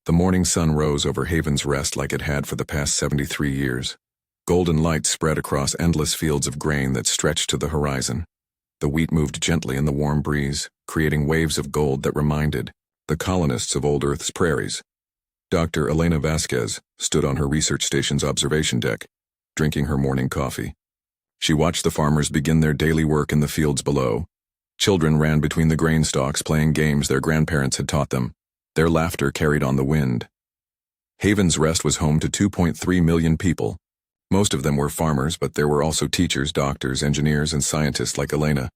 The morning sun rose over Haven's Rest like it had for the past 73 years. Golden light spread across endless fields of grain that stretched to the horizon. The wheat moved gently in the warm breeze, creating waves of gold that reminded the colonists of old Earth's prairies. Dr. Elena Vasquez stood on her research station's observation deck, drinking her morning coffee. She watched the farmers begin their daily work in the fields below. Children ran between the grain stalks playing games their grandparents had taught them. Their laughter carried on the wind. Haven's Rest was home to 2.3 million people. Most of them were farmers, but there were also teachers, doctors, engineers, and scientists like Elena.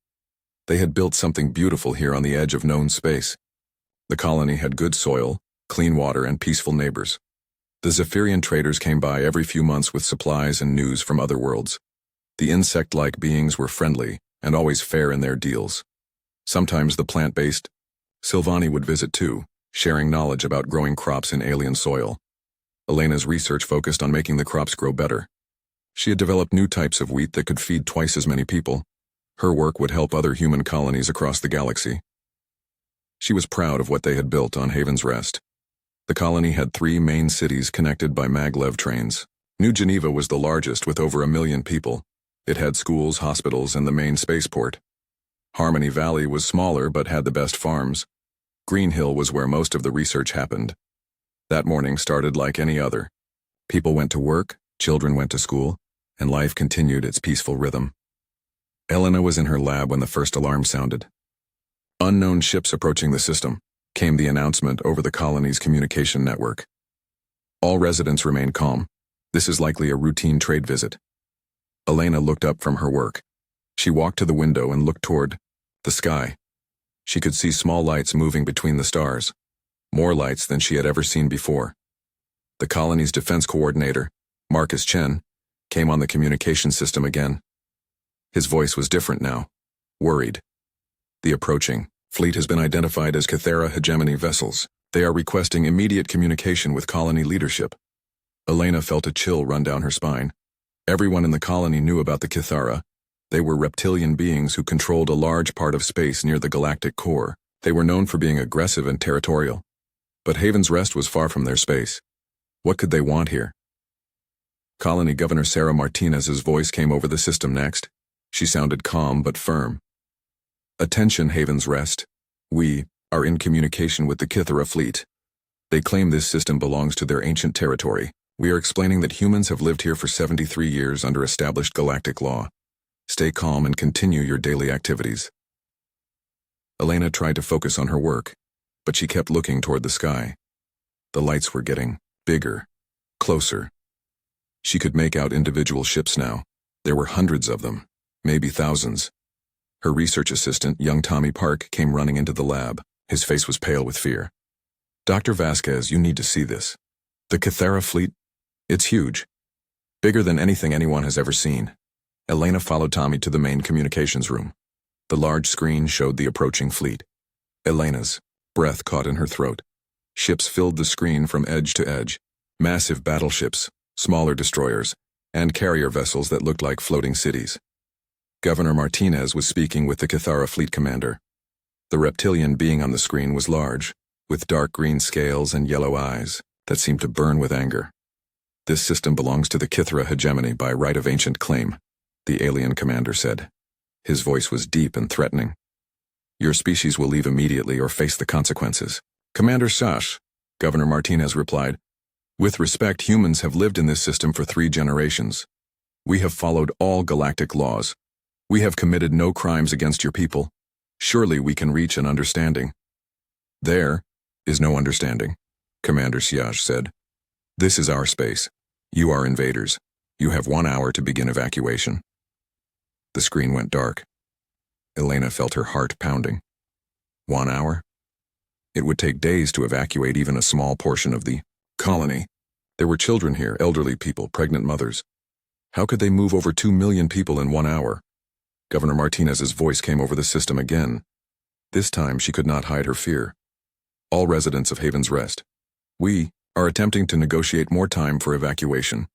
They had built something beautiful here on the edge of known space. The colony had good soil, clean water, and peaceful neighbors. The Zephyrian traders came by every few months with supplies and news from other worlds. The insect-like beings were friendly and always fair in their deals. Sometimes the plant-based Silvani would visit too, sharing knowledge about growing crops in alien soil. Elena's research focused on making the crops grow better. She had developed new types of wheat that could feed twice as many people. Her work would help other human colonies across the galaxy. She was proud of what they had built on Haven's Rest. The colony had 3 main cities connected by maglev trains. New Geneva was the largest with over 1 million people. It had schools, hospitals, and the main spaceport. Harmony Valley was smaller but had the best farms. Green Hill was where most of the research happened. That morning started like any other. People went to work, children went to school, and life continued its peaceful rhythm. Elena was in her lab when the first alarm sounded. Unknown ships approaching the system, came the announcement over the colony's communication network. All residents remain calm. This is likely a routine trade visit. Elena looked up from her work. She walked to the window and looked toward the sky. She could see small lights moving between the stars, more lights than she had ever seen before. The colony's defense coordinator, Marcus Chen, came on the communication system again. His voice was different now, worried. The approaching fleet has been identified as Kathara hegemony vessels. They are requesting immediate communication with colony leadership. Elena felt a chill run down her spine. Everyone in the colony knew about the Kathara. They were reptilian beings who controlled a large part of space near the galactic core. They were known for being aggressive and territorial. But Haven's Rest was far from their space. What could they want here? Colony Governor Sarah Martinez's voice came over the system next. She sounded calm but firm. Attention, Haven's Rest. We are in communication with the Kathara fleet. They claim this system belongs to their ancient territory. We are explaining that humans have lived here for 73 years under established galactic law. Stay calm and continue your daily activities. Elena tried to focus on her work, but she kept looking toward the sky. The lights were getting bigger, closer. She could make out individual ships now. There were hundreds of them, maybe thousands. Her research assistant, young Tommy Park, came running into the lab. His face was pale with fear. Dr. Vasquez, you need to see this. The Kathara fleet? It's huge. Bigger than anything anyone has ever seen. Elena followed Tommy to the main communications room. The large screen showed the approaching fleet. Elena's breath caught in her throat. Ships filled the screen from edge to edge. Massive battleships, smaller destroyers, and carrier vessels that looked like floating cities. Governor Martinez was speaking with the Kathara fleet commander. The reptilian being on the screen was large, with dark green scales and yellow eyes that seemed to burn with anger. This system belongs to the Kathara hegemony by right of ancient claim, the alien commander said. His voice was deep and threatening. Your species will leave immediately or face the consequences. Commander Sash, Governor Martinez replied. With respect, humans have lived in this system for 3 generations. We have followed all galactic laws. We have committed no crimes against your people. Surely we can reach an understanding. There is no understanding, Commander Siage said. This is our space. You are invaders. You have 1 hour to begin evacuation. The screen went dark. Elena felt her heart pounding. 1 hour? It would take days to evacuate even a small portion of the colony. There were children here, elderly people, pregnant mothers. How could they move over 2 million people in 1 hour? Governor Martinez's voice came over the system again. This time she could not hide her fear. All residents of Haven's Rest. We are attempting to negotiate more time for evacuation.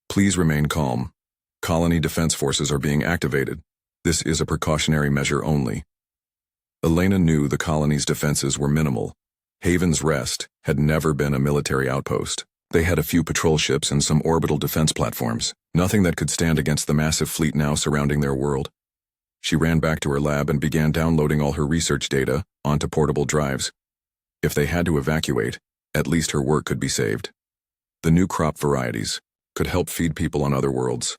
Please remain calm. Colony defense forces are being activated. This is a precautionary measure only. Elena knew the colony's defenses were minimal. Haven's Rest had never been a military outpost. They had a few patrol ships and some orbital defense platforms, nothing that could stand against the massive fleet now surrounding their world. She ran back to her lab and began downloading all her research data onto portable drives. If they had to evacuate, at least her work could be saved. The new crop varieties could help feed people on other worlds.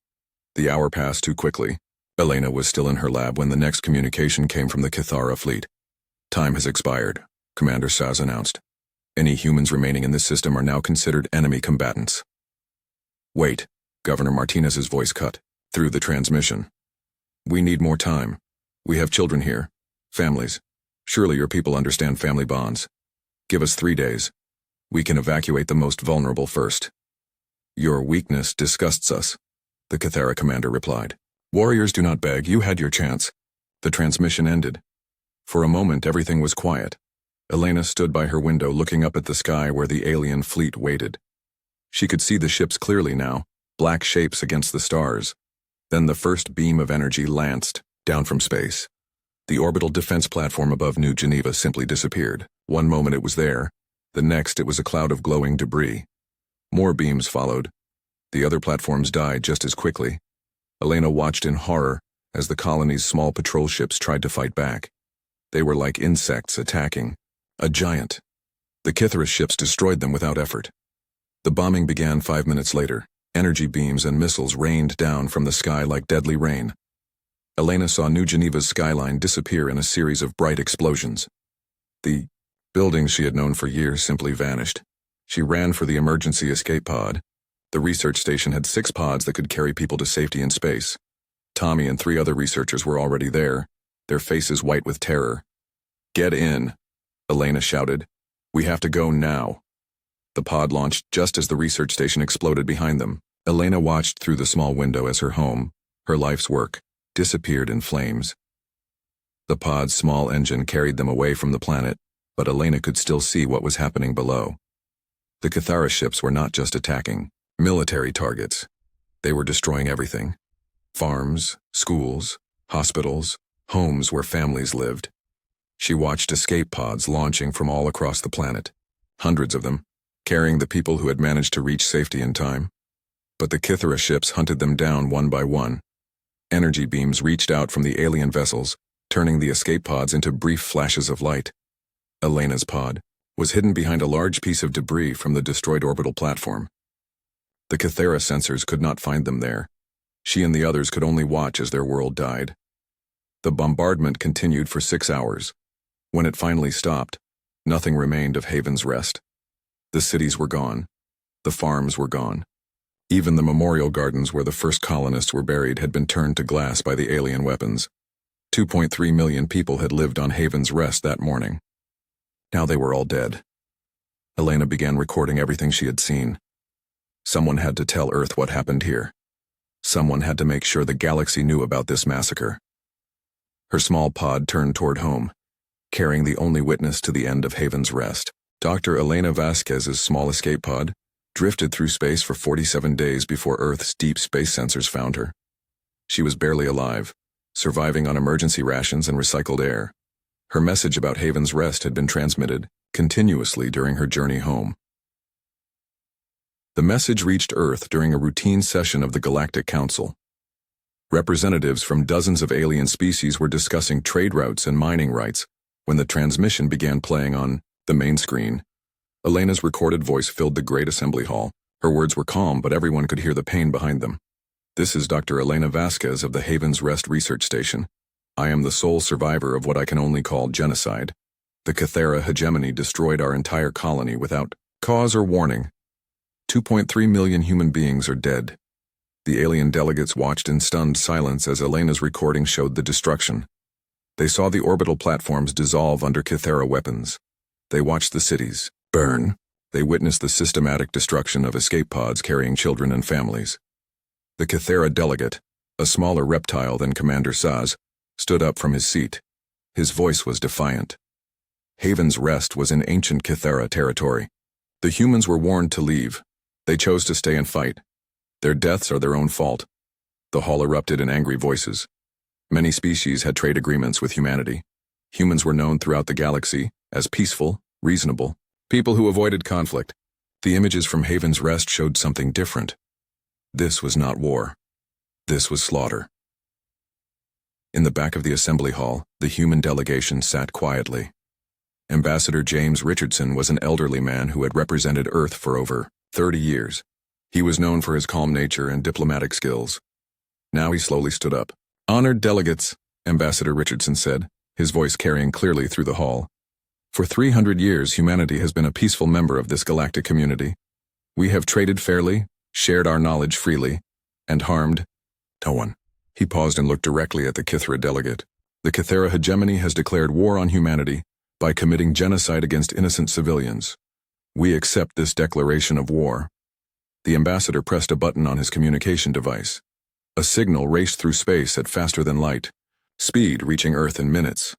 The hour passed too quickly. Elena was still in her lab when the next communication came from the Kathara fleet. "Time has expired," Commander Saz announced. "Any humans remaining in this system are now considered enemy combatants." "Wait," Governor Martinez's voice cut through the transmission. "We need more time. We have children here, families. Surely your people understand family bonds. Give us 3 days. We can evacuate the most vulnerable first." "Your weakness disgusts us," the Kathara commander replied. "Warriors do not beg, you had your chance." The transmission ended. For a moment everything was quiet. Elena stood by her window looking up at the sky where the alien fleet waited. She could see the ships clearly now, black shapes against the stars. Then the first beam of energy lanced down from space. The orbital defense platform above New Geneva simply disappeared. One moment it was there, the next it was a cloud of glowing debris. More beams followed. The other platforms died just as quickly. Elena watched in horror as the colony's small patrol ships tried to fight back. They were like insects attacking a giant. The Kathara ships destroyed them without effort. The bombing began 5 minutes later. Energy beams and missiles rained down from the sky like deadly rain. Elena saw New Geneva's skyline disappear in a series of bright explosions. The buildings she had known for years simply vanished. She ran for the emergency escape pod. The research station had 6 pods that could carry people to safety in space. Tommy and 3 other researchers were already there, their faces white with terror. "Get in," Elena shouted. "We have to go now." The pod launched just as the research station exploded behind them. Elena watched through the small window as her home, her life's work, disappeared in flames. The pod's small engine carried them away from the planet, but Elena could still see what was happening below. The Kathara ships were not just attacking military targets. They were destroying everything. Farms, schools, hospitals, homes where families lived. She watched escape pods launching from all across the planet, hundreds of them, carrying the people who had managed to reach safety in time. But the Kathara ships hunted them down one by one. Energy beams reached out from the alien vessels, turning the escape pods into brief flashes of light. Elena's pod was hidden behind a large piece of debris from the destroyed orbital platform. The Kathara sensors could not find them there. She and the others could only watch as their world died. The bombardment continued for 6 hours. When it finally stopped, nothing remained of Haven's Rest. The cities were gone. The farms were gone. Even the memorial gardens where the first colonists were buried had been turned to glass by the alien weapons. 2.3 million people had lived on Haven's Rest that morning. Now they were all dead. Elena began recording everything she had seen. Someone had to tell Earth what happened here. Someone had to make sure the galaxy knew about this massacre. Her small pod turned toward home, carrying the only witness to the end of Haven's Rest. Dr. Elena Vasquez's small escape pod drifted through space for 47 days before Earth's deep space sensors found her. She was barely alive, surviving on emergency rations and recycled air. Her message about Haven's Rest had been transmitted continuously during her journey home. The message reached Earth during a routine session of the Galactic Council. Representatives from dozens of alien species were discussing trade routes and mining rights when the transmission began playing on the main screen. Elena's recorded voice filled the great assembly hall. Her words were calm, but everyone could hear the pain behind them. "This is Dr. Elena Vasquez of the Haven's Rest Research Station. I am the sole survivor of what I can only call genocide. The Kathara hegemony destroyed our entire colony without cause or warning. 2.3 million human beings are dead." The alien delegates watched in stunned silence as Elena's recording showed the destruction. They saw the orbital platforms dissolve under Kathara weapons. They watched the cities burn. They witnessed the systematic destruction of escape pods carrying children and families. The Kathara delegate, a smaller reptile than Commander Saz, stood up from his seat. His voice was defiant. Haven's Rest was in ancient Kathara territory. The humans were warned to leave. They chose to stay and fight. Their deaths are their own fault. The hall erupted in angry voices. Many species had trade agreements with humanity. Humans were known throughout the galaxy as peaceful, reasonable, people who avoided conflict. The images from Haven's Rest showed something different. This was not war. This was slaughter. In the back of the assembly hall, the human delegation sat quietly. Ambassador James Richardson was an elderly man who had represented Earth for over 30 years. He was known for his calm nature and diplomatic skills. Now he slowly stood up. "Honored delegates," Ambassador Richardson said, his voice carrying clearly through the hall. "For 300 years, humanity has been a peaceful member of this galactic community. We have traded fairly, shared our knowledge freely, and harmed no one." He paused and looked directly at the Kathara delegate. "The Kathara hegemony has declared war on humanity by committing genocide against innocent civilians. We accept this declaration of war." The ambassador pressed a button on his communication device. A signal raced through space at faster than light, speed reaching Earth in minutes.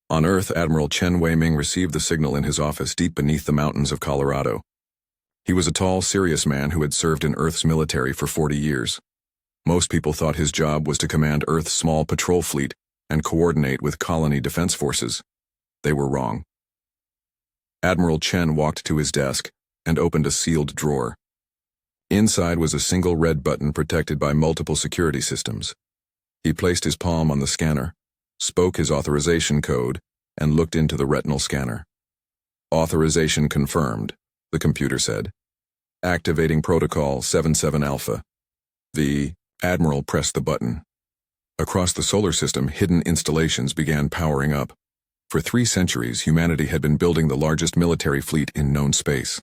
On Earth, Admiral Chen Wei-Ming received the signal in his office deep beneath the mountains of Colorado. He was a tall, serious man who had served in Earth's military for 40 years. Most people thought his job was to command Earth's small patrol fleet and coordinate with colony defense forces. They were wrong. Admiral Chen walked to his desk and opened a sealed drawer. Inside was a single red button protected by multiple security systems. He placed his palm on the scanner, spoke his authorization code, and looked into the retinal scanner. "Authorization confirmed," the computer said. "Activating Protocol 77 Alpha." The Admiral pressed the button. Across the solar system, hidden installations began powering up. For 3 centuries, humanity had been building the largest military fleet in known space.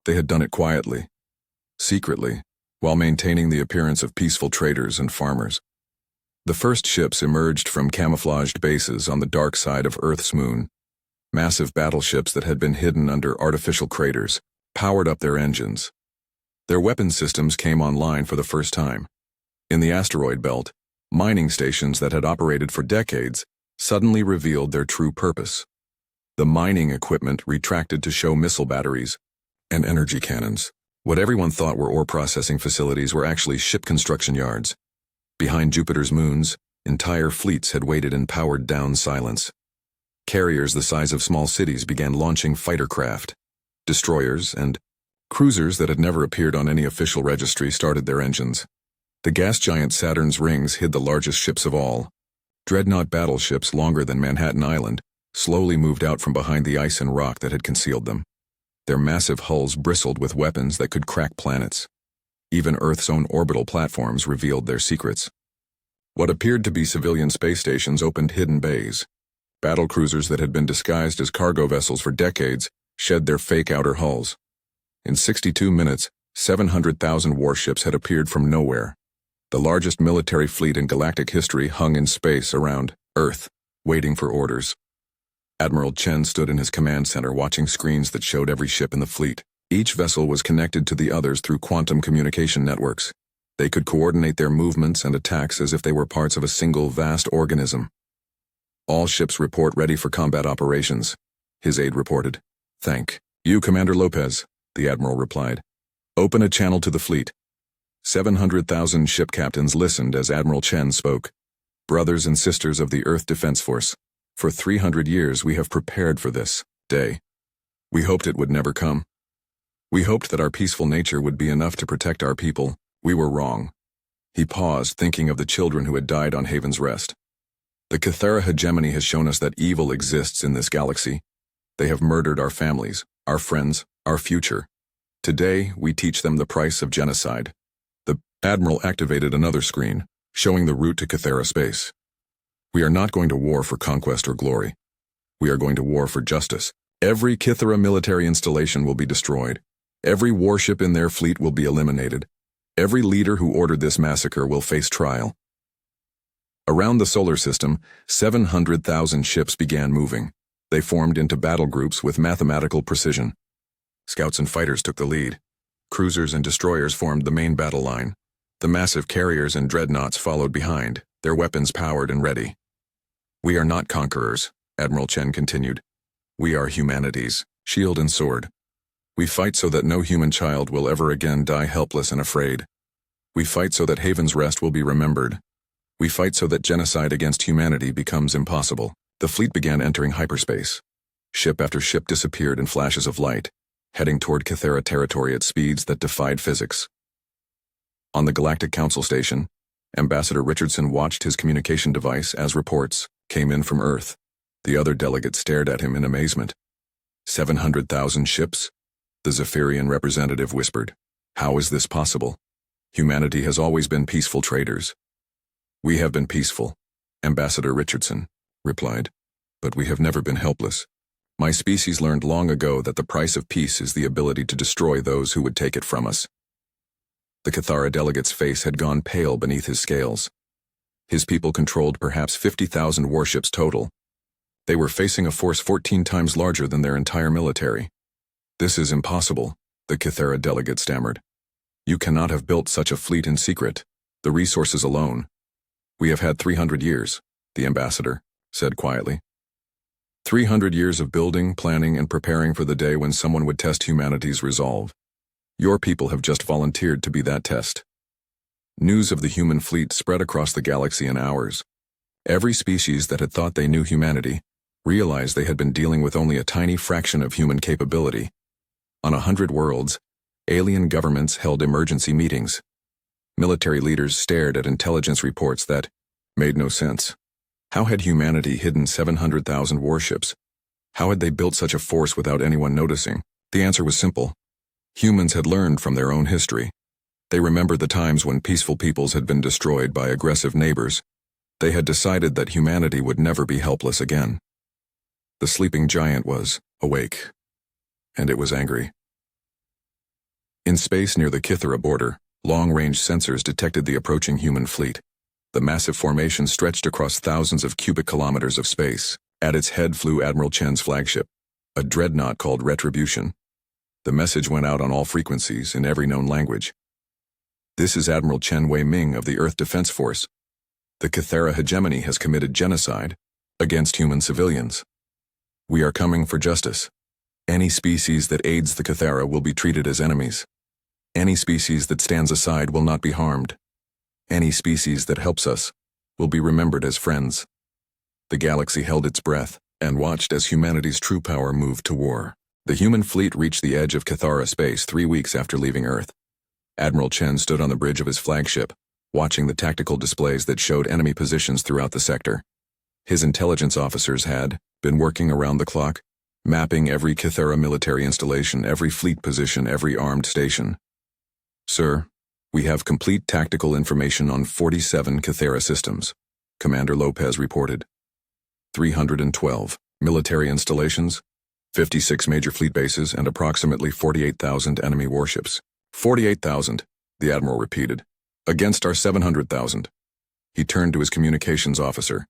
They had done it quietly, secretly, while maintaining the appearance of peaceful traders and farmers. The first ships emerged from camouflaged bases on the dark side of Earth's moon. Massive battleships that had been hidden under artificial craters powered up their engines. Their weapon systems came online for the first time. In the asteroid belt, mining stations that had operated for decades suddenly revealed their true purpose. The mining equipment retracted to show missile batteries and energy cannons. What everyone thought were ore processing facilities were actually ship construction yards. Behind Jupiter's moons, entire fleets had waited in powered-down silence. Carriers the size of small cities began launching fighter craft. Destroyers and cruisers that had never appeared on any official registry started their engines. The gas giant Saturn's rings hid the largest ships of all. Dreadnought battleships longer than Manhattan Island slowly moved out from behind the ice and rock that had concealed them. Their massive hulls bristled with weapons that could crack planets. Even Earth's own orbital platforms revealed their secrets. What appeared to be civilian space stations opened hidden bays. Battle cruisers that had been disguised as cargo vessels for decades shed their fake outer hulls. In 62 minutes, 700,000 warships had appeared from nowhere. The largest military fleet in galactic history hung in space around Earth, waiting for orders. Admiral Chen stood in his command center watching screens that showed every ship in the fleet. Each vessel was connected to the others through quantum communication networks. They could coordinate their movements and attacks as if they were parts of a single vast organism. "All ships report ready for combat operations," his aide reported. "Thank you, Commander Lopez," the Admiral replied. "Open a channel to the fleet." 700,000 ship captains listened as Admiral Chen spoke. "Brothers and sisters of the Earth Defense Force, for 300 years we have prepared for this day. We hoped it would never come. We hoped that our peaceful nature would be enough to protect our people. We were wrong." He paused, thinking of the children who had died on Haven's Rest. "The Kathara hegemony has shown us that evil exists in this galaxy. They have murdered our families, our friends, our future. Today, we teach them the price of genocide." The Admiral activated another screen, showing the route to Kathara space. "We are not going to war for conquest or glory. We are going to war for justice. Every Kathara military installation will be destroyed. Every warship in their fleet will be eliminated. Every leader who ordered this massacre will face trial." Around the solar system, 700,000 ships began moving. They formed into battle groups with mathematical precision. Scouts and fighters took the lead. Cruisers and destroyers formed the main battle line. The massive carriers and dreadnoughts followed behind, their weapons powered and ready. "We are not conquerors," Admiral Chen continued. "We are humanity's shield and sword. We fight so that no human child will ever again die helpless and afraid. We fight so that Haven's Rest will be remembered. We fight so that genocide against humanity becomes impossible." The fleet began entering hyperspace. Ship after ship disappeared in flashes of light, heading toward Kathara territory at speeds that defied physics. On the Galactic Council station, Ambassador Richardson watched his communication device as reports came in from Earth. The other delegates stared at him in amazement. 700,000 ships? The Zephyrian representative whispered. How is this possible? Humanity has always been peaceful traders. We have been peaceful, Ambassador Richardson replied, but we have never been helpless. My species learned long ago that the price of peace is the ability to destroy those who would take it from us. The Kathara delegate's face had gone pale beneath his scales. His people controlled perhaps 50,000 warships total. They were facing a force 14 times larger than their entire military. This is impossible, the Kathara delegate stammered. You cannot have built such a fleet in secret, the resources alone. We have had 300 years, the ambassador said quietly. 300 years of building, planning, and preparing for the day when someone would test humanity's resolve. Your people have just volunteered to be that test. News of the human fleet spread across the galaxy in hours. Every species that had thought they knew humanity realized they had been dealing with only a tiny fraction of human capability. On 100 worlds, alien governments held emergency meetings. Military leaders stared at intelligence reports that made no sense. How had humanity hidden 700,000 warships? How had they built such a force without anyone noticing? The answer was simple. Humans had learned from their own history. They remembered the times when peaceful peoples had been destroyed by aggressive neighbors. They had decided that humanity would never be helpless again. The sleeping giant was awake, and it was angry. In space near the Kathara border, long-range sensors detected the approaching human fleet. The massive formation stretched across thousands of cubic kilometers of space. At its head flew Admiral Chen's flagship, a dreadnought called Retribution. The message went out on all frequencies in every known language. This is Admiral Chen Wei-Ming of the Earth Defense Force. The Kathara hegemony has committed genocide against human civilians. We are coming for justice. Any species that aids the Kathara will be treated as enemies. Any species that stands aside will not be harmed. Any species that helps us will be remembered as friends. The galaxy held its breath and watched as humanity's true power moved to war. The human fleet reached the edge of Kathara space 3 weeks after leaving Earth. Admiral Chen stood on the bridge of his flagship, watching the tactical displays that showed enemy positions throughout the sector. His intelligence officers had been working around the clock, mapping every Kathara military installation, every fleet position, every armed station. Sir, we have complete tactical information on 47 Kathara systems, Commander Lopez reported. 312 military installations, 56 major fleet bases, and approximately 48,000 enemy warships. 48,000, the Admiral repeated, against our 700,000. He turned to his communications officer.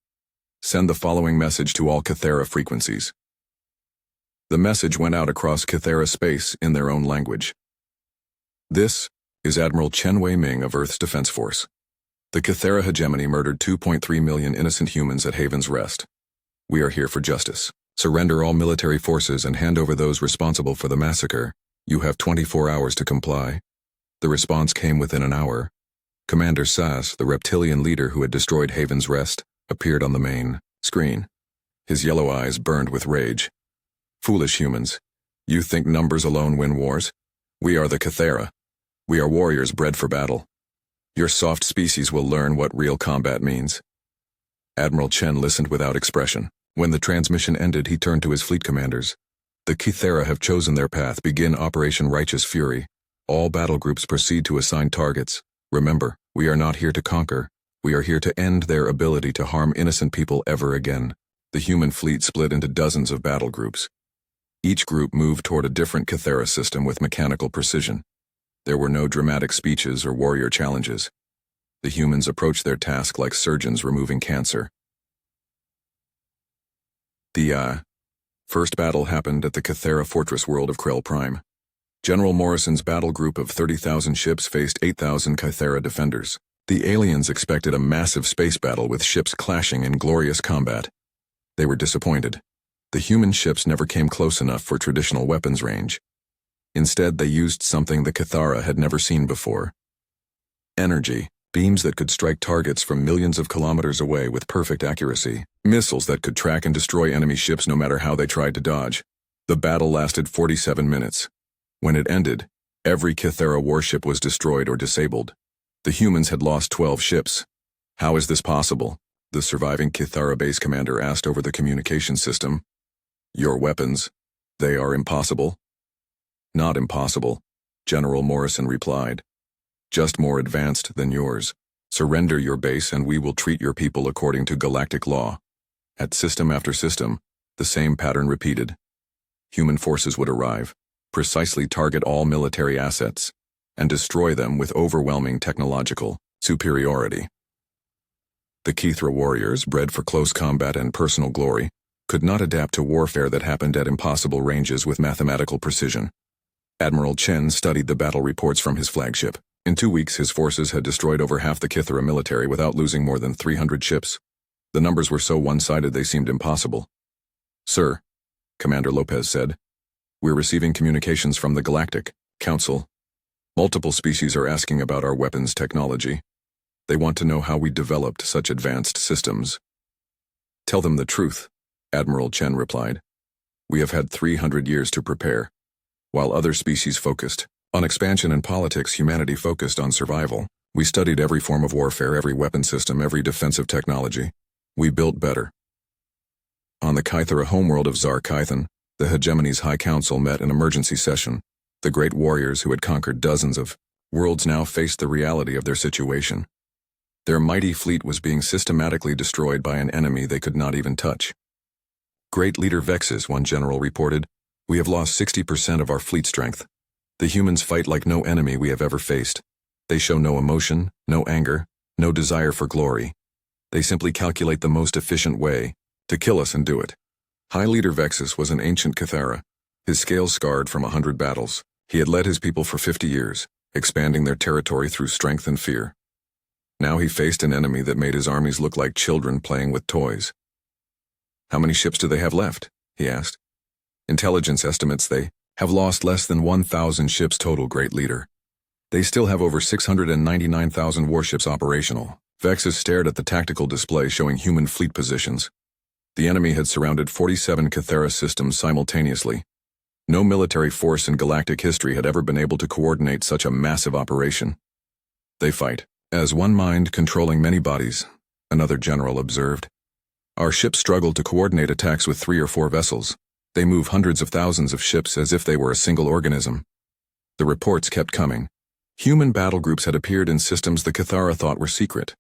Send the following message to all Kathara frequencies. The message went out across Kathara space in their own language. This is Admiral Chen Wei-Ming of Earth's Defense Force. The Kathara hegemony murdered 2.3 million innocent humans at Haven's Rest. We are here for justice. Surrender all military forces and hand over those responsible for the massacre. You have 24 hours to comply. The response came within an hour. Commander Sass, the reptilian leader who had destroyed Haven's Rest, appeared on the main screen. His yellow eyes burned with rage. Foolish humans. You think numbers alone win wars? We are the Kathara. We are warriors bred for battle. Your soft species will learn what real combat means. Admiral Chen listened without expression. When the transmission ended, he turned to his fleet commanders. The Kathara have chosen their path. Begin Operation Righteous Fury. All battle groups proceed to assigned targets. Remember, we are not here to conquer. We are here to end their ability to harm innocent people ever again. The human fleet split into dozens of battle groups. Each group moved toward a different Kathara system with mechanical precision. There were no dramatic speeches or warrior challenges. The humans approached their task like surgeons removing cancer. The first battle happened at the Kathara fortress world of Krell Prime. General Morrison's battle group of 30,000 ships faced 8,000 Kathara defenders. The aliens expected a massive space battle with ships clashing in glorious combat. They were disappointed. The human ships never came close enough for traditional weapons range. Instead, they used something the Kathara had never seen before. Energy. Beams that could strike targets from millions of kilometers away with perfect accuracy. Missiles that could track and destroy enemy ships no matter how they tried to dodge. The battle lasted 47 minutes. When it ended, every Kathara warship was destroyed or disabled. The humans had lost 12 ships. How is this possible? The surviving Kathara base commander asked over the communication system. Your weapons, they are impossible? Not impossible, General Morrison replied. Just more advanced than yours. Surrender your base and we will treat your people according to galactic law. At system after system, the same pattern repeated. Human forces would arrive, precisely target all military assets, and destroy them with overwhelming technological superiority. The Kathara warriors, bred for close combat and personal glory, could not adapt to warfare that happened at impossible ranges with mathematical precision. Admiral Chen studied the battle reports from his flagship. In 2 weeks, his forces had destroyed over half the Kathara military without losing more than 300 ships. The numbers were so one-sided they seemed impossible. Sir, Commander Lopez said, we're receiving communications from the Galactic Council. Multiple species are asking about our weapons technology. They want to know how we developed such advanced systems. Tell them the truth, Admiral Chen replied. We have had 300 years to prepare. While other species focused on expansion and politics, humanity focused on survival. We studied every form of warfare, every weapon system, every defensive technology. We built better. On the Kathara homeworld of Tsar Kython, the hegemony's High Council met in emergency session. The great warriors who had conquered dozens of worlds now faced the reality of their situation. Their mighty fleet was being systematically destroyed by an enemy they could not even touch. Great leader Vexes, one general reported, we have lost 60% of our fleet strength. The humans fight like no enemy we have ever faced. They show no emotion, no anger, no desire for glory. They simply calculate the most efficient way to kill us and do it. High Leader Vexus was an ancient Kathara, his scales scarred from 100 battles. He had led his people for 50 years, expanding their territory through strength and fear. Now he faced an enemy that made his armies look like children playing with toys. How many ships do they have left? He asked. Intelligence estimates they have lost less than 1,000 ships total, Great Leader. They still have over 699,000 warships operational. Vexus stared at the tactical display showing human fleet positions. The enemy had surrounded 47 Kathara systems simultaneously. No military force in galactic history had ever been able to coordinate such a massive operation. They fight as one mind controlling many bodies, another general observed. Our ships struggle to coordinate attacks with 3 or 4 vessels. They move hundreds of thousands of ships as if they were a single organism. The reports kept coming. Human battle groups had appeared in systems the Kathara thought were secret.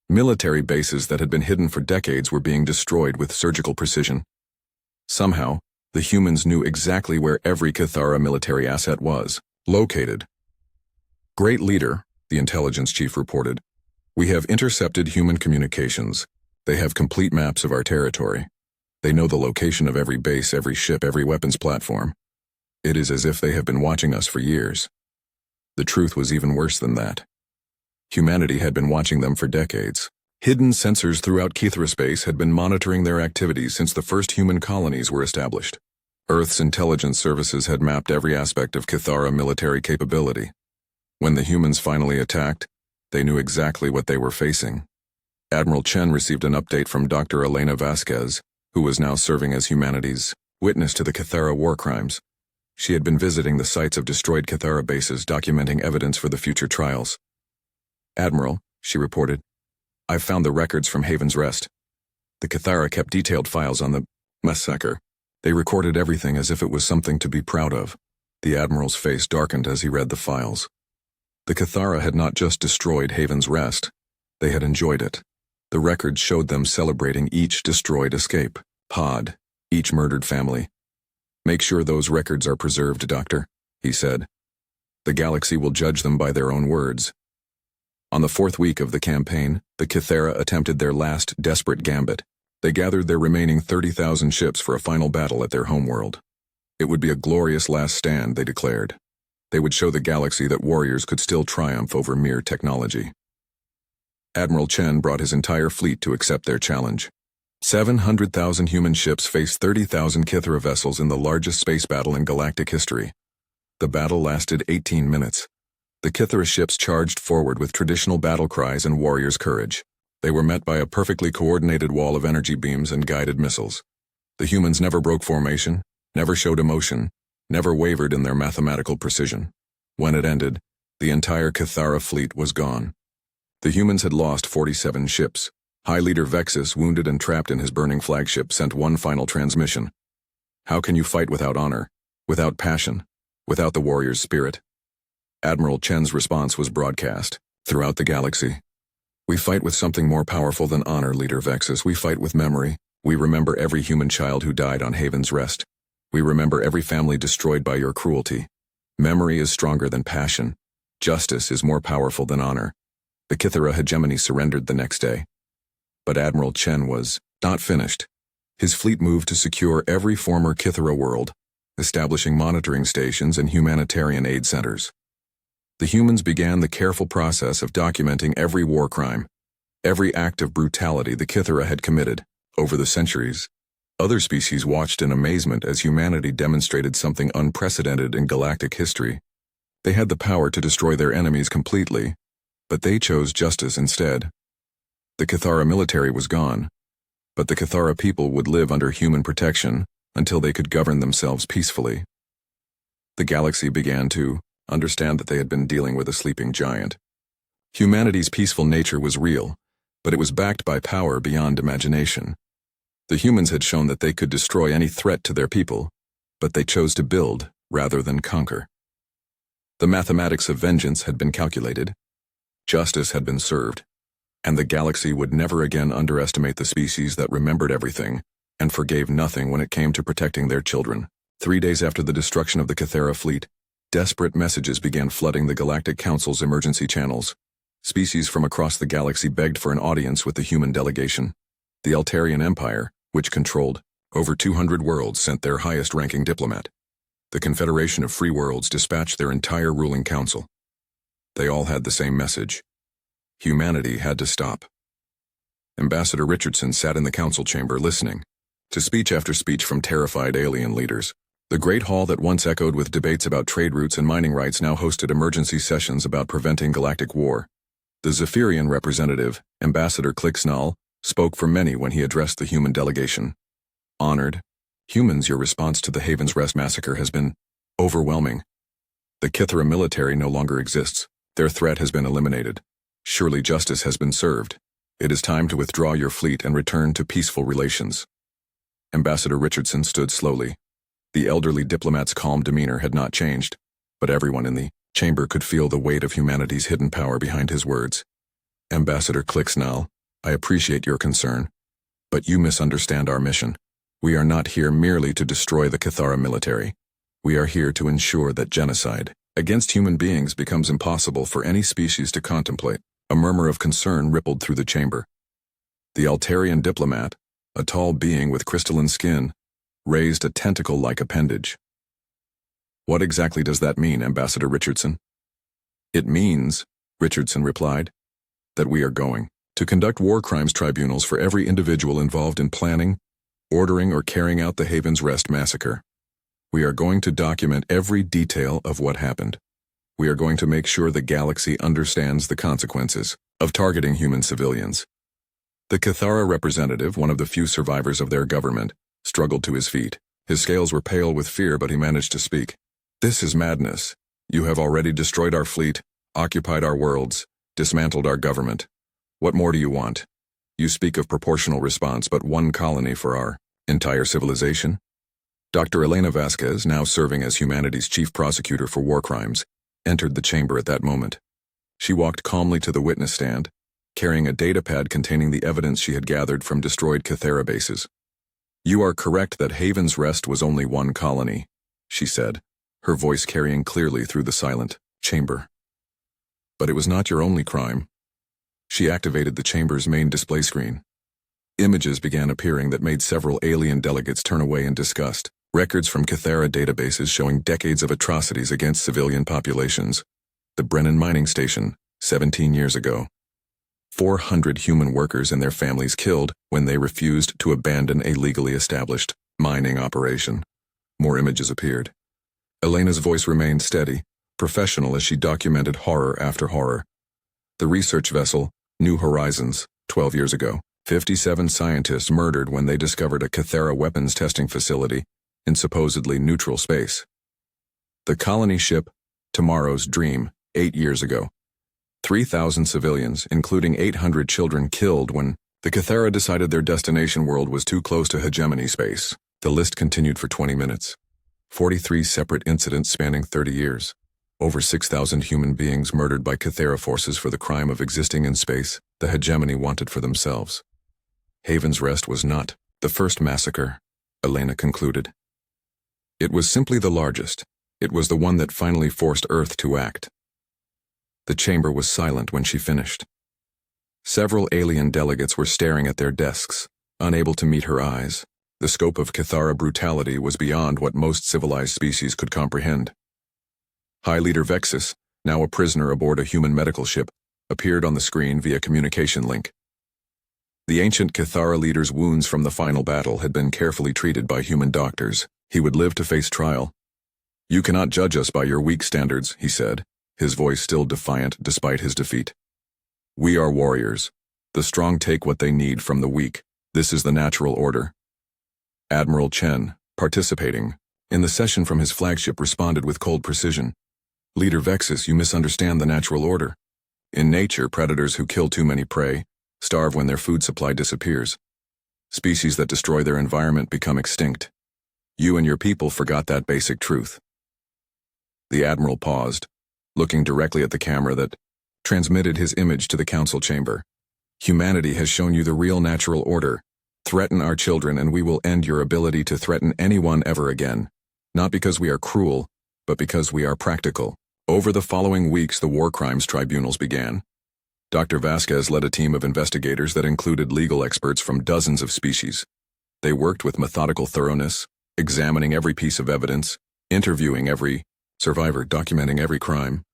Military bases that had been hidden for decades were being destroyed with surgical precision. Somehow, the humans knew exactly where every Kathara military asset was located. Great Leader, the intelligence chief reported, we have intercepted human communications. They have complete maps of our territory. They know the location of every base, every ship, every weapons platform. It is as if they have been watching us for years. The truth was even worse than that. Humanity had been watching them for decades. Hidden sensors throughout Kathara space had been monitoring their activities since the first human colonies were established. Earth's intelligence services had mapped every aspect of Kathara military capability. When the humans finally attacked, they knew exactly what they were facing. Admiral Chen received an update from Dr. Elena Vasquez, who was now serving as humanity's witness to the Kathara war crimes. She had been visiting the sites of destroyed Kathara bases, documenting evidence for the future trials. Admiral, she reported, I've found the records from Haven's Rest. The Kathara kept detailed files on the massacre. They recorded everything as if it was something to be proud of. The Admiral's face darkened as he read the files. The Kathara had not just destroyed Haven's Rest. They had enjoyed it. The records showed them celebrating each destroyed escape pod, each murdered family. Make sure those records are preserved, Doctor, he said. The galaxy will judge them by their own words. On the 4th week of the campaign, the Kathara attempted their last desperate gambit. They gathered their remaining 30,000 ships for a final battle at their homeworld. It would be a glorious last stand, they declared. They would show the galaxy that warriors could still triumph over mere technology. Admiral Chen brought his entire fleet to accept their challenge. 700,000 human ships faced 30,000 Kathara vessels in the largest space battle in galactic history. The battle lasted 18 minutes. The Kathara ships charged forward with traditional battle cries and warriors' courage. They were met by a perfectly coordinated wall of energy beams and guided missiles. The humans never broke formation, never showed emotion, never wavered in their mathematical precision. When it ended, the entire Kathara fleet was gone. The humans had lost 47 ships. High Leader Vexus, wounded and trapped in his burning flagship, sent one final transmission. How can you fight without honor, without passion, without the warrior's spirit? Admiral Chen's response was broadcast throughout the galaxy. We fight with something more powerful than honor, Leader Vexus. We fight with memory. We remember every human child who died on Haven's Rest. We remember every family destroyed by your cruelty. Memory is stronger than passion. Justice is more powerful than honor. The Kathara hegemony surrendered the next day. But Admiral Chen was not finished. His fleet moved to secure every former Kathara world, establishing monitoring stations and humanitarian aid centers. The humans began the careful process of documenting every war crime, every act of brutality the Kathara had committed. Over the centuries, other species watched in amazement as humanity demonstrated something unprecedented in galactic history. They had the power to destroy their enemies completely, but they chose justice instead. The Kathara military was gone, but the Kathara people would live under human protection until they could govern themselves peacefully. The galaxy began to understand that they had been dealing with a sleeping giant. Humanity's peaceful nature was real, but it was backed by power beyond imagination. The humans had shown that they could destroy any threat to their people, but they chose to build rather than conquer. The mathematics of vengeance had been calculated, justice had been served, and the galaxy would never again underestimate the species that remembered everything and forgave nothing when it came to protecting their children. 3 days after the destruction of the Kathara fleet, desperate messages began flooding the Galactic Council's emergency channels. Species from across the galaxy begged for an audience with the human delegation. The Altarian Empire, which controlled over 200 worlds, sent their highest-ranking diplomat. The Confederation of Free Worlds dispatched their entire ruling council. They all had the same message. Humanity had to stop. Ambassador Richardson sat in the council chamber listening to speech after speech from terrified alien leaders. The great hall that once echoed with debates about trade routes and mining rights now hosted emergency sessions about preventing galactic war. The Zephyrian representative, Ambassador Clixnall, spoke for many when he addressed the human delegation. Honored humans, your response to the Haven's Rest massacre has been overwhelming. The Kathara military no longer exists. Their threat has been eliminated. Surely justice has been served. It is time to withdraw your fleet and return to peaceful relations. Ambassador Richardson stood slowly. The elderly diplomat's calm demeanor had not changed, but everyone in the chamber could feel the weight of humanity's hidden power behind his words. Ambassador Clixnall, I appreciate your concern, but you misunderstand our mission. We are not here merely to destroy the Kathara military. We are here to ensure that genocide against human beings becomes impossible for any species to contemplate. A murmur of concern rippled through the chamber. The Altarian diplomat, a tall being with crystalline skin, raised a tentacle-like appendage. What exactly does that mean, Ambassador Richardson? It means, Richardson replied, that we are going to conduct war crimes tribunals for every individual involved in planning, ordering, or carrying out the Haven's Rest massacre. We are going to document every detail of what happened. We are going to make sure the galaxy understands the consequences of targeting human civilians. The Kathara representative, one of the few survivors of their government, struggled to his feet. His scales were pale with fear, but he managed to speak. This is madness. You have already destroyed our fleet, occupied our worlds, dismantled our government. What more do you want? You speak of proportional response, but one colony for our entire civilization? Dr. Elena Vasquez, now serving as humanity's chief prosecutor for war crimes, entered the chamber at that moment. She walked calmly to the witness stand, carrying a datapad containing the evidence she had gathered from destroyed Kathara bases. You are correct that Haven's Rest was only one colony, she said, her voice carrying clearly through the silent chamber. But it was not your only crime. She activated the chamber's main display screen. Images began appearing that made several alien delegates turn away in disgust. Records from Kathara databases showing decades of atrocities against civilian populations. The Brennan mining station, 17 years ago. 400 human workers and their families killed when they refused to abandon a legally established mining operation. More images appeared. Elena's voice remained steady, professional as she documented horror after horror. The research vessel, New Horizons, 12 years ago. 57 scientists murdered when they discovered a Kathara weapons testing facility in supposedly neutral space. The colony ship, Tomorrow's Dream, 8 years ago. 3,000 civilians, including 800 children, killed when the Kathara decided their destination world was too close to hegemony space. The list continued for 20 minutes. 43 separate incidents spanning 30 years. Over 6,000 human beings murdered by Kathara forces for the crime of existing in space the hegemony wanted for themselves. Haven's Rest was not the first massacre, Elena concluded. It was simply the largest. It was the one that finally forced Earth to act. The chamber was silent when she finished. Several alien delegates were staring at their desks, unable to meet her eyes. The scope of Kathara brutality was beyond what most civilized species could comprehend. High Leader Vexus, now a prisoner aboard a human medical ship, appeared on the screen via communication link. The ancient Kathara leader's wounds from the final battle had been carefully treated by human doctors. He would live to face trial. "You cannot judge us by your weak standards," he said, his voice still defiant despite his defeat. "We are warriors. The strong take what they need from the weak. This is the natural order." Admiral Chen, participating in the session from his flagship, responded with cold precision. "Leader Vexus, you misunderstand the natural order. In nature, predators who kill too many prey starve when their food supply disappears. Species that destroy their environment become extinct. You and your people forgot that basic truth." The Admiral paused, looking directly at the camera that transmitted his image to the council chamber. "Humanity has shown you the real natural order. Threaten our children and we will end your ability to threaten anyone ever again. Not because we are cruel, but because we are practical." Over the following weeks, the war crimes tribunals began. Dr. Vasquez led a team of investigators that included legal experts from dozens of species. They worked with methodical thoroughness, examining every piece of evidence, interviewing every survivor, documenting every crime.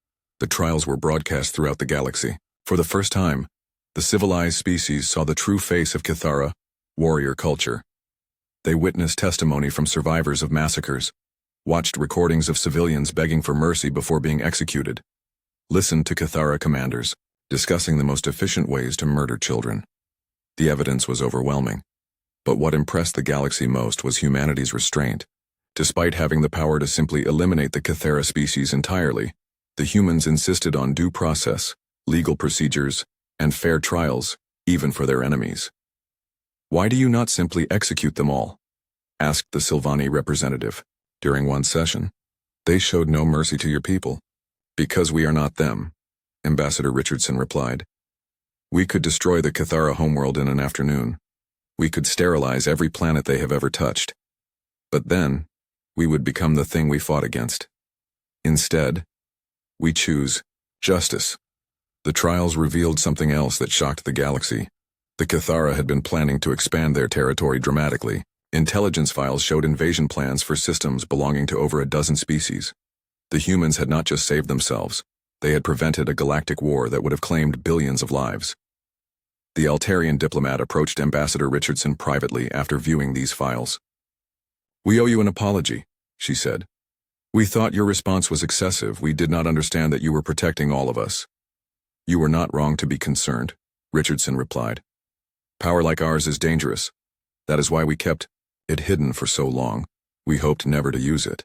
The trials were broadcast throughout the galaxy. For the first time, the civilized species saw the true face of Kathara, warrior culture. They witnessed testimony from survivors of massacres, watched recordings of civilians begging for mercy before being executed, listened to Kathara commanders discussing the most efficient ways to murder children. The evidence was overwhelming. But what impressed the galaxy most was humanity's restraint. Despite having the power to simply eliminate the Kathara species entirely, the humans insisted on due process, legal procedures, and fair trials, even for their enemies. "Why do you not simply execute them all?" asked the Silvani representative during one session. "They showed no mercy to your people." "Because we are not them," Ambassador Richardson replied. "We could destroy the Kathara homeworld in an afternoon. We could sterilize every planet they have ever touched. But then, we would become the thing we fought against. Instead, we choose justice." The trials revealed something else that shocked the galaxy. The Kathara had been planning to expand their territory dramatically. Intelligence files showed invasion plans for systems belonging to over a dozen species. The humans had not just saved themselves, they had prevented a galactic war that would have claimed billions of lives. The Altarian diplomat approached Ambassador Richardson privately after viewing these files. "We owe you an apology," she said. "We thought your response was excessive. We did not understand that you were protecting all of us." "You were not wrong to be concerned," Richardson replied. "Power like ours is dangerous. That is why we kept it hidden for so long. We hoped never to use it."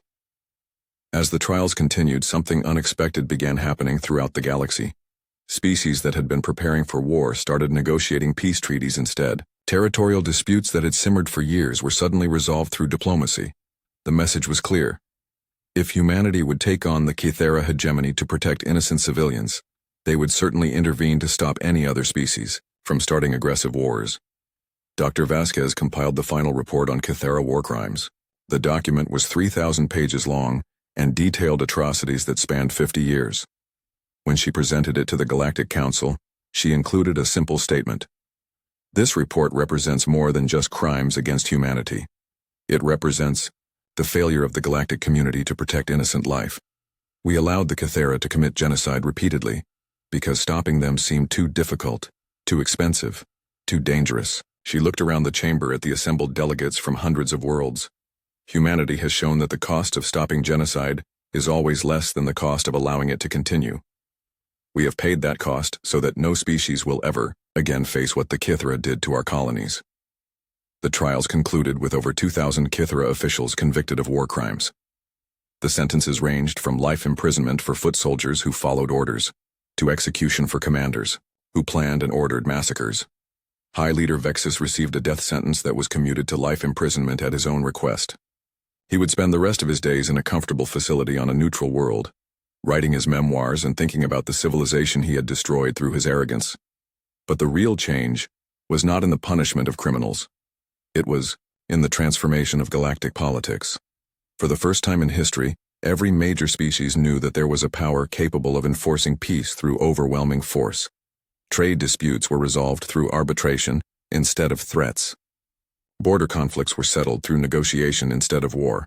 As the trials continued, something unexpected began happening throughout the galaxy. Species that had been preparing for war started negotiating peace treaties instead. Territorial disputes that had simmered for years were suddenly resolved through diplomacy. The message was clear. If humanity would take on the Kathara hegemony to protect innocent civilians, they would certainly intervene to stop any other species from starting aggressive wars. Dr. Vasquez compiled the final report on Kathara war crimes. The document was 3,000 pages long and detailed atrocities that spanned 50 years. When she presented it to the Galactic Council, she included a simple statement. "This report represents more than just crimes against humanity. It represents the failure of the galactic community to protect innocent life. We allowed the Kathara to commit genocide repeatedly because stopping them seemed too difficult, too expensive, too dangerous." She looked around the chamber at the assembled delegates from hundreds of worlds. "Humanity has shown that the cost of stopping genocide is always less than the cost of allowing it to continue. We have paid that cost so that no species will ever again face what the Kathara did to our colonies. The trials concluded with over 2,000 Kathara officials convicted of war crimes. The sentences ranged from life imprisonment for foot soldiers who followed orders, to execution for commanders, who planned and ordered massacres. High Leader Vexus received a death sentence that was commuted to life imprisonment at his own request. He would spend the rest of his days in a comfortable facility on a neutral world, writing his memoirs and thinking about the civilization he had destroyed through his arrogance. But the real change was not in the punishment of criminals. It was in the transformation of galactic politics. For the first time in history, every major species knew that there was a power capable of enforcing peace through overwhelming force. Trade disputes were resolved through arbitration instead of threats. Border conflicts were settled through negotiation instead of war.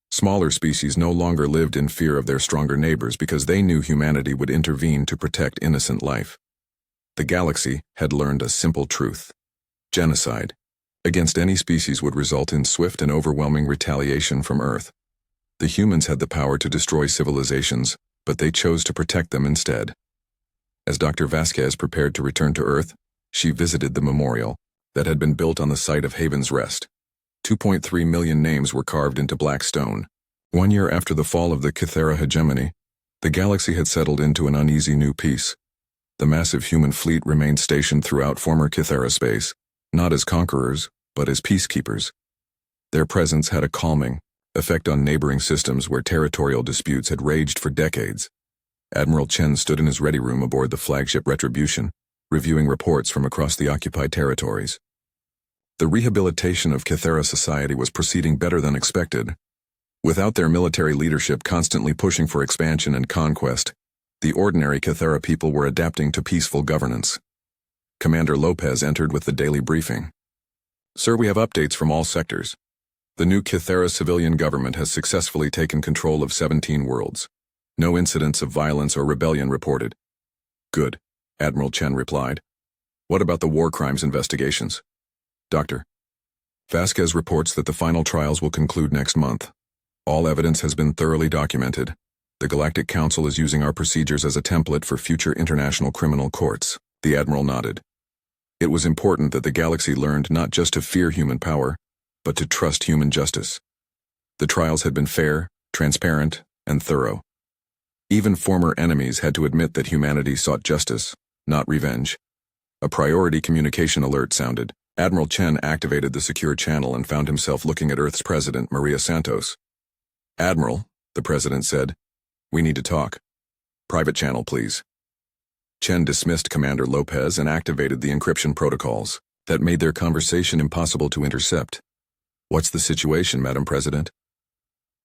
Smaller species no longer lived in fear of their stronger neighbors because they knew humanity would intervene to protect innocent life. The galaxy had learned a simple truth. Genocide against any species would result in swift and overwhelming retaliation from Earth. The humans had the power to destroy civilizations, but they chose to protect them instead. As Dr. Vasquez prepared to return to Earth, she visited the memorial that had been built on the site of Haven's Rest. 2.3 million names were carved into black stone. 1 year after the fall of the Kathara hegemony, the galaxy had settled into an uneasy new peace. The massive human fleet remained stationed throughout former Kathara space, not as conquerors, but as peacekeepers. Their presence had a calming effect on neighboring systems where territorial disputes had raged for decades. Admiral Chen stood in his ready room aboard the flagship Retribution, reviewing reports from across the occupied territories. The rehabilitation of Kathara society was proceeding better than expected. Without their military leadership constantly pushing for expansion and conquest, the ordinary Kathara people were adapting to peaceful governance. Commander Lopez entered with the daily briefing. Sir, we have updates from all sectors. The new Kathara civilian government has successfully taken control of 17 worlds. No incidents of violence or rebellion reported. Good, Admiral Chen replied. What about the war crimes investigations? Doctor Vasquez reports that the final trials will conclude next month. All evidence has been thoroughly documented. The Galactic Council is using our procedures as a template for future international criminal courts. The Admiral nodded. It was important that the galaxy learned not just to fear human power, but to trust human justice. The trials had been fair, transparent, and thorough. Even former enemies had to admit that humanity sought justice, not revenge. A priority communication alert sounded. Admiral Chen activated the secure channel and found himself looking at Earth's President, Maria Santos. Admiral, the President said, we need to talk. Private channel, please. Chen dismissed Commander Lopez and activated the encryption protocols that made their conversation impossible to intercept. What's the situation, Madam President?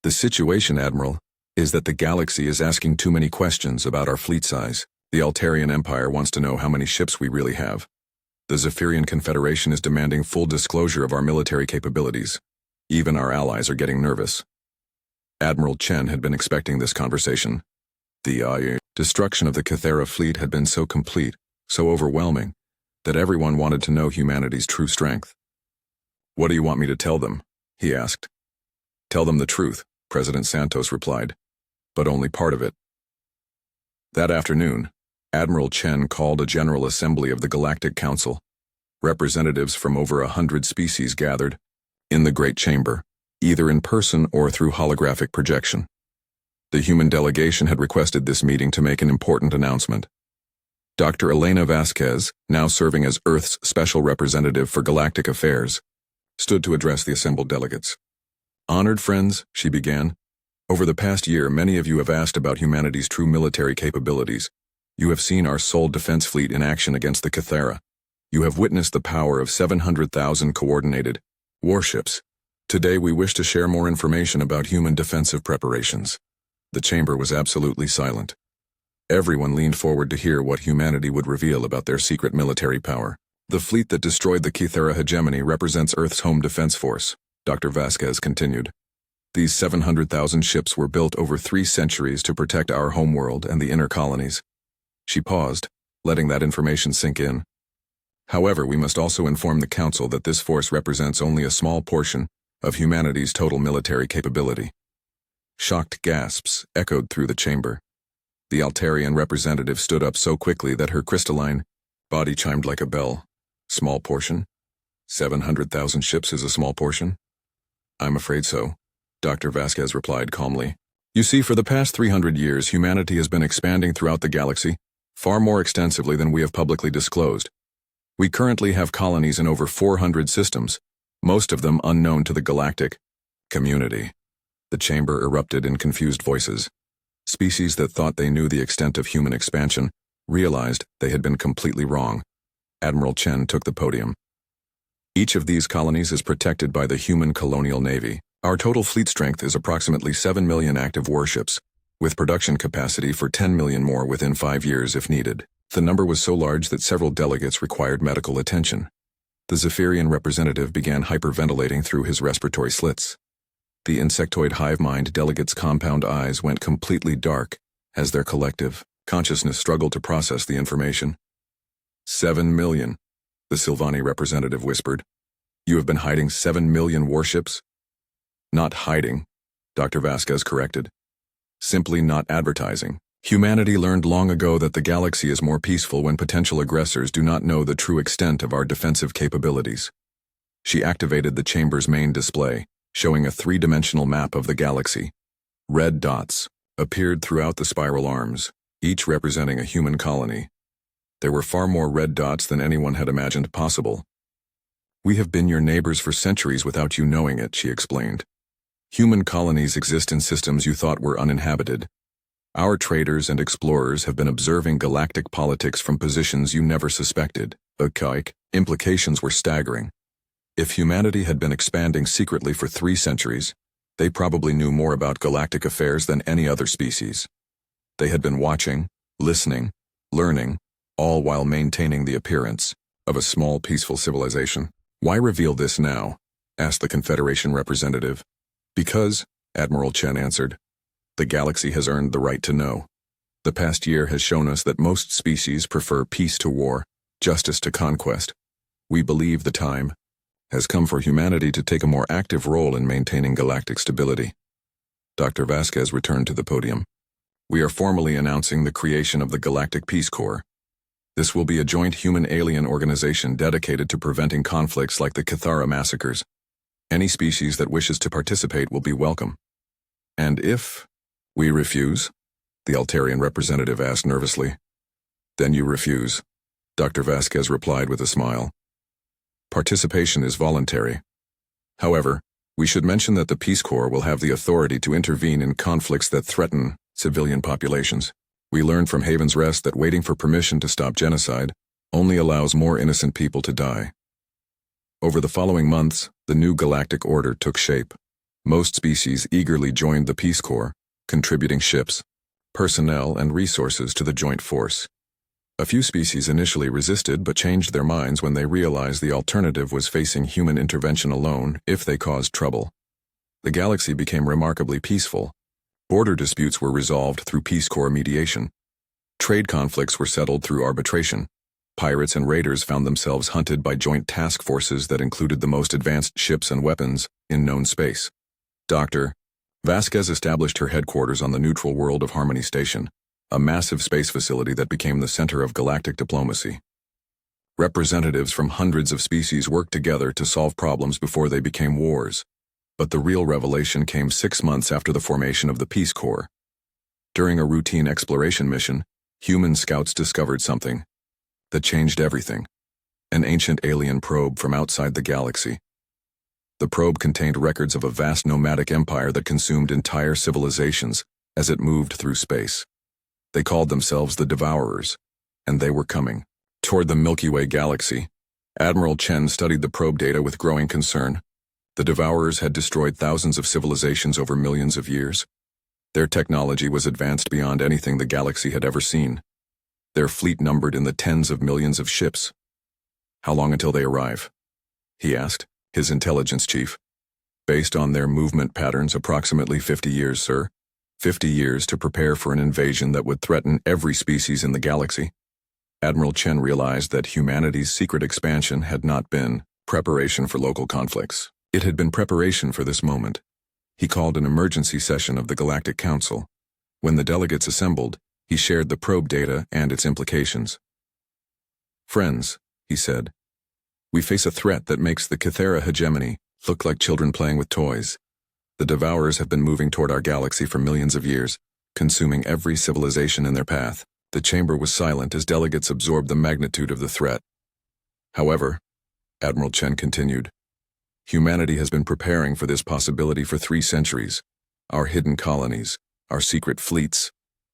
The situation, Admiral, is that the galaxy is asking too many questions about our fleet size. The Altarian Empire wants to know how many ships we really have. The Zephyrian Confederation is demanding full disclosure of our military capabilities. Even our allies are getting nervous. Admiral Chen had been expecting this conversation. The destruction of the Kathara fleet had been so complete, so overwhelming, that everyone wanted to know humanity's true strength. What do you want me to tell them? He asked. Tell them the truth, President Santos replied, but only part of it. That afternoon, Admiral Chen called a General Assembly of the Galactic Council. Representatives from over 100 species gathered in the Great Chamber, either in person or through holographic projection. The human delegation had requested this meeting to make an important announcement. Dr. Elena Vasquez, now serving as Earth's Special Representative for Galactic Affairs, stood to address the assembled delegates. Honored friends, she began, over the past year many of you have asked about humanity's true military capabilities. You have seen our sole defense fleet in action against the Kathara. You have witnessed the power of 700,000 coordinated warships. Today we wish to share more information about human defensive preparations. The chamber was absolutely silent. Everyone leaned forward to hear what humanity would reveal about their secret military power. The fleet that destroyed the Kathara hegemony represents Earth's home defense force, Dr. Vasquez continued. These 700,000 ships were built over 3 centuries to protect our homeworld and the inner colonies. She paused, letting that information sink in. However, we must also inform the Council that this force represents only a small portion of humanity's total military capability. Shocked gasps echoed through the chamber. The Altarian representative stood up so quickly that her crystalline body chimed like a bell. Small portion? 700,000 ships is a small portion? I'm afraid so, Dr. Vasquez replied calmly. You see, for the past 300 years, humanity has been expanding throughout the galaxy, far more extensively than we have publicly disclosed. We currently have colonies in over 400 systems, most of them unknown to the galactic community. The chamber erupted in confused voices. Species that thought they knew the extent of human expansion realized they had been completely wrong. Admiral Chen took the podium. Each of these colonies is protected by the human colonial navy. Our total fleet strength is approximately 7 million active warships, with production capacity for 10 million more within 5 years if needed. The number was so large that several delegates required medical attention. The Zephyrian representative began hyperventilating through his respiratory slits. The insectoid hive-mind delegates' compound eyes went completely dark as their collective consciousness struggled to process the information. 7 million, the Silvani representative whispered. You have been hiding 7 million warships? Not hiding, Dr. Vasquez corrected. Simply not advertising. Humanity learned long ago that the galaxy is more peaceful when potential aggressors do not know the true extent of our defensive capabilities. She activated the chamber's main display, showing a three-dimensional map of the galaxy. Red dots appeared throughout the spiral arms, each representing a human colony. There were far more red dots than anyone had imagined possible. We have been your neighbors for centuries without you knowing it, she explained. Human colonies exist in systems you thought were uninhabited. Our traders and explorers have been observing galactic politics from positions you never suspected. The implications were staggering. If humanity had been expanding secretly for 3 centuries, they probably knew more about galactic affairs than any other species. They had been watching, listening, learning, all while maintaining the appearance of a small, peaceful civilization. Why reveal this now? Asked the Confederation representative. Because, Admiral Chen answered, the galaxy has earned the right to know. The past year has shown us that most species prefer peace to war, justice to conquest. We believe the time has come for humanity to take a more active role in maintaining galactic stability. Dr. Vasquez returned to the podium. We are formally announcing the creation of the Galactic Peace Corps. This will be a joint human-alien organization dedicated to preventing conflicts like the Kathara massacres. Any species that wishes to participate will be welcome. And if we refuse? The Altarian representative asked nervously. Then you refuse, Dr. Vasquez replied with a smile. Participation is voluntary. However, we should mention that the Peace Corps will have the authority to intervene in conflicts that threaten civilian populations. We learned from Haven's Rest that waiting for permission to stop genocide only allows more innocent people to die. Over the following months, the new galactic order took shape. Most species eagerly joined the Peace Corps, contributing ships, personnel, and resources to the joint force. A few species initially resisted but changed their minds when they realized the alternative was facing human intervention alone if they caused trouble. The galaxy became remarkably peaceful. Border disputes were resolved through Peace Corps mediation. Trade conflicts were settled through arbitration. Pirates and raiders found themselves hunted by joint task forces that included the most advanced ships and weapons in known space. Dr. Vasquez established her headquarters on the neutral world of Harmony Station, a massive space facility that became the center of galactic diplomacy. Representatives from hundreds of species worked together to solve problems before they became wars. But the real revelation came 6 months after the formation of the Peace Corps. During a routine exploration mission, human scouts discovered something that changed everything: an ancient alien probe from outside the galaxy. The probe contained records of a vast nomadic empire that consumed entire civilizations as it moved through space. They called themselves the Devourers, and they were coming toward the Milky Way galaxy. Admiral Chen studied the probe data with growing concern. The Devourers had destroyed thousands of civilizations over millions of years. Their technology was advanced beyond anything the galaxy had ever seen. Their fleet numbered in the tens of millions of ships. How long until they arrive? He asked, his intelligence chief. Based on their movement patterns, approximately 50 years, sir. 50 years to prepare for an invasion that would threaten every species in the galaxy. Admiral Chen realized that humanity's secret expansion had not been preparation for local conflicts. It had been preparation for this moment. He called an emergency session of the Galactic Council. When the delegates assembled, he shared the probe data and its implications. "Friends," he said, "we face a threat that makes the Kathara hegemony look like children playing with toys. The Devourers have been moving toward our galaxy for millions of years, consuming every civilization in their path." The chamber was silent as delegates absorbed the magnitude of the threat. "However," Admiral Chen continued, "humanity has been preparing for this possibility for 3 centuries. Our hidden colonies, our secret fleets,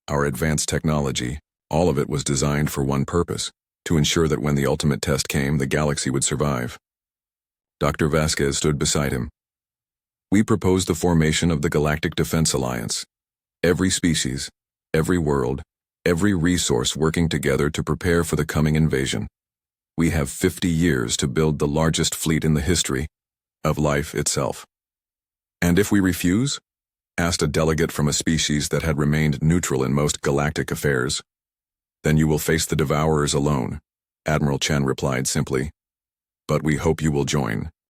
our advanced technology, all of it was designed for one purpose: to ensure that when the ultimate test came, the galaxy would survive." Dr. Vasquez stood beside him. "We propose the formation of the Galactic Defense Alliance. Every species, every world, every resource working together to prepare for the coming invasion. We have 50 years to build the largest fleet in the history of life itself." "And if we refuse?" asked a delegate from a species that had remained neutral in most galactic affairs. "Then you will face the Devourers alone," Admiral Chen replied simply. "But we hope you will join."